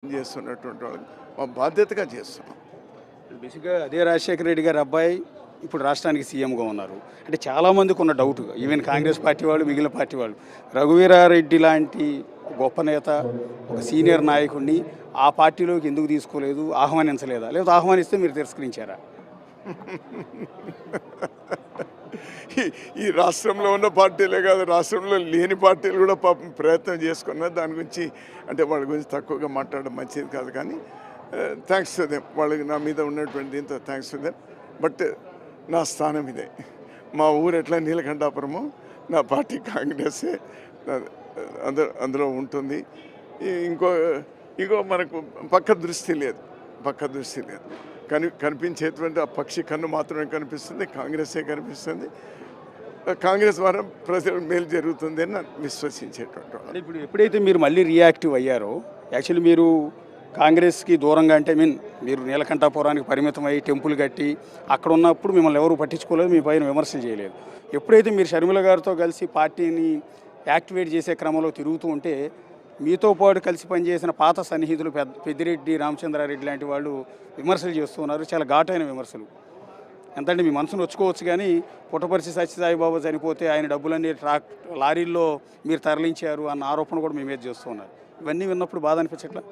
చేస్తున్నటువంటి వాళ్ళకి మా బాధ్యతగా చేస్తున్నాం. బేసిక్గా అదే రాజశేఖర రెడ్డి గారి అబ్బాయి ఇప్పుడు రాష్ట్రానికి సీఎంగా ఉన్నారు. అంటే చాలామందికి ఉన్న డౌట్, ఈవెన్ కాంగ్రెస్ పార్టీ వాళ్ళు, మిగిలిన పార్టీ వాళ్ళు, రఘువీరారెడ్డి లాంటి గొప్ప నేత, ఒక సీనియర్ నాయకుడిని ఆ పార్టీలోకి ఎందుకు తీసుకోలేదు, ఆహ్వానించలేదా, లేదా ఆహ్వానిస్తే మీరు తిరస్కరించారా? ఈ రాష్ట్రంలో ఉన్న పార్టీలే కాదు, రాష్ట్రంలో లేని పార్టీలు కూడా పాపం ప్రయత్నం చేసుకున్నారు. దాని గురించి అంటే వాళ్ళ గురించి తక్కువగా మాట్లాడడం మంచిది కాదు, కానీ థ్యాంక్స్ టు దెమ్. వాళ్ళకి నా మీద ఉన్నటువంటి దీంతో థ్యాంక్స్ టు దెమ్. బట్ నా స్థానం ఇదే. మా ఊరు ఎట్లా నీలకంఠాపురమో నా పార్టీ కాంగ్రెసే అందులో ఉంటుంది. ఇంకో ఇంకో మనకు పక్క దృష్టి లేదు. కనిపించేటువంటి ఆ పక్షి కన్ను మాత్రమే కనిపిస్తుంది, కాంగ్రెసే కనిపిస్తుంది. కాంగ్రెస్ ద్వారా ప్రజలకు మేలు జరుగుతుంది అని విశ్వసించేటువంటి వాళ్ళు. ఇప్పుడు ఎప్పుడైతే మీరు మళ్ళీ రియాక్టివ్ అయ్యారో, యాక్చువల్లీ మీరు కాంగ్రెస్కి దూరంగా, అంటే మీరు నీలకంఠాపురానికి పరిమితం అయ్యి టెంపుల్ కట్టి అక్కడ ఉన్నప్పుడు మిమ్మల్ని ఎవరు పట్టించుకోలేదు, మీ పైన విమర్శలు చేయలేదు. ఎప్పుడైతే మీరు షర్మిల గారితో కలిసి పార్టీని యాక్టివేట్ చేసే క్రమంలో తిరుగుతూ ఉంటే, మీతో పాటు కలిసి పనిచేసిన పాత సన్నిహితులు పెద్దిరెడ్డి రామచంద్రారెడ్డి లాంటి వాళ్ళు విమర్శలు చేస్తున్నారు, చాలా ఘాటైన విమర్శలు. ఎంతంటే మీ మనసును వచ్చుకోవచ్చు, కానీ పుట్టపర్తి సత్యసాయిబాబా చనిపోతే ఆయన డబ్బులన్నీ లారీల్లో మీరు తరలించారు అన్న ఆరోపణ కూడా మీ మీద చేస్తున్నారు. ఇవన్నీ విన్నప్పుడు బాధ అనిపించట్లా?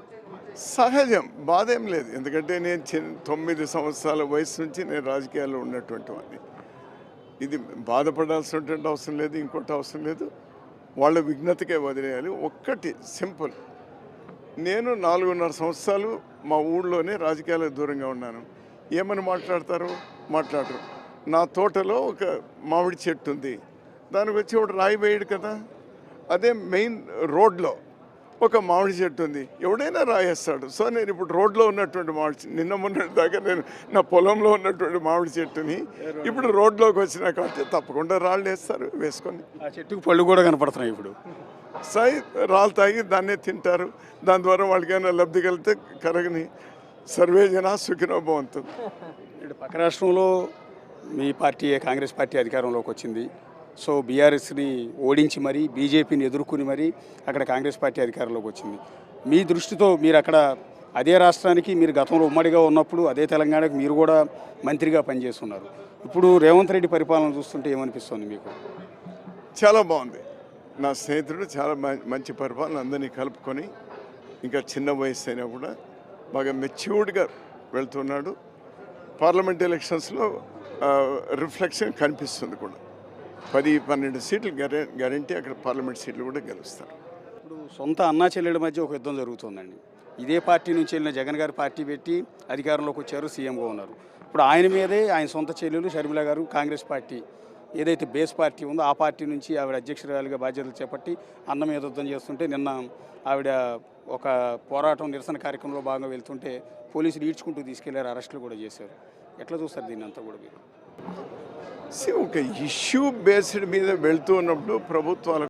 సహజం, బాధ ఏం లేదు. ఎందుకంటే నేను 9 సంవత్సరాల వయసు నుంచి నేను రాజకీయాల్లో ఉన్నటువంటి వాడిని. ఇది బాధపడాల్సినటువంటి అవసరం లేదు, ఇంకోటి అవసరం లేదు. వాళ్ళ విఘ్నతకే వదిలేయాలి. ఒక్కటి సింపుల్, నేను 4.5 సంవత్సరాలు మా ఊళ్ళోనే రాజకీయాలకు దూరంగా ఉన్నాను. ఏమని మాట్లాడతారు? మాట్లాడరు. నా తోటలో ఒక మామిడి చెట్టు ఉంది, దానికి వచ్చి ఒకటి రాయి వేయడు కదా. అదే మెయిన్ రోడ్లో ఒక మామిడి చెట్టు ఉంది, ఎవడైనా రాయేస్తాడు. సో నేను ఇప్పుడు రోడ్లో ఉన్నటువంటి నిన్న మొన్న దాకా నేను నా పొలంలో ఉన్నటువంటి మామిడి చెట్టుని ఇప్పుడు రోడ్లోకి వచ్చినా కాబట్టి తప్పకుండా రాళ్ళు వేస్తారు, వేసుకొని. ఆ చెట్టుకు పళ్ళు కూడా కనపడుతున్నాయి ఇప్పుడు. రాళ్ళు తాగి దాన్నే తింటారు. దాని ద్వారా వాళ్ళకి ఏమైనా లబ్ధి కలిగితే కరగని. సర్వే జన సుఖినో భవంతు. ఇప్పుడు పక్క రాష్ట్రంలో మీ పార్టీ, కాంగ్రెస్ పార్టీ అధికారంలోకి వచ్చింది. సో బీఆర్ఎస్ని ఓడించి మరీ, బీజేపీని ఎదుర్కొని మరీ అక్కడ కాంగ్రెస్ పార్టీ అధికారంలోకి వచ్చింది. మీ దృష్టితో మీరు అక్కడ అదే రాష్ట్రానికి, మీరు గతంలో ఉమ్మడిగా ఉన్నప్పుడు అదే తెలంగాణకు మీరు కూడా మంత్రిగా పనిచేస్తున్నారు. ఇప్పుడు రేవంత్ రెడ్డి పరిపాలన చూస్తుంటే ఏమనిపిస్తుంది మీకు? చాలా బాగుంది. నా స్నేహితుడు చాలా మంచి పరిపాలన, అందరినీ కలుపుకొని, ఇంకా చిన్న వయసు అయినా కూడా బాగా మెచ్యూర్డ్గా వెళ్తున్నాడు. పార్లమెంట్ ఎలక్షన్స్లో రిఫ్లెక్షన్ కనిపిస్తుంది కూడా. 10-12 సీట్లు గ్యారంటీ అక్కడ పార్లమెంట్ సీట్లు కూడా గెలుస్తారు. ఇప్పుడు సొంత అన్నా చెల్లెల మధ్య ఒక యుద్ధం జరుగుతుందండి. ఇదే పార్టీ నుంచి వెళ్ళిన జగన్ గారు పార్టీ పెట్టి అధికారంలోకి వచ్చారు, సీఎంగా ఉన్నారు. ఇప్పుడు ఆయన మీదే ఆయన సొంత చెల్లెలు షర్మిల గారు కాంగ్రెస్ పార్టీ ఏదైతే బేస్ పార్టీ ఉందో ఆ పార్టీ నుంచి ఆవిడ అధ్యక్షురాలుగా బాధ్యతలు చేపట్టి అన్న మీద యుద్ధం చేస్తుంటే, నిన్న ఆవిడ ఒక పోరాటం నిరసన కార్యక్రమంలో భాగంగా వెళ్తుంటే పోలీసులు ఈడ్చుకుంటూ తీసుకెళ్లారు, అరెస్టులు కూడా చేశారు. ఎట్లా చూస్తారు దీన్ని అంతా కూడా మీరు? ఒక ఇష్యూ బేస్డ్ మీద వెళ్తూ ఉన్నప్పుడు ప్రభుత్వాలకు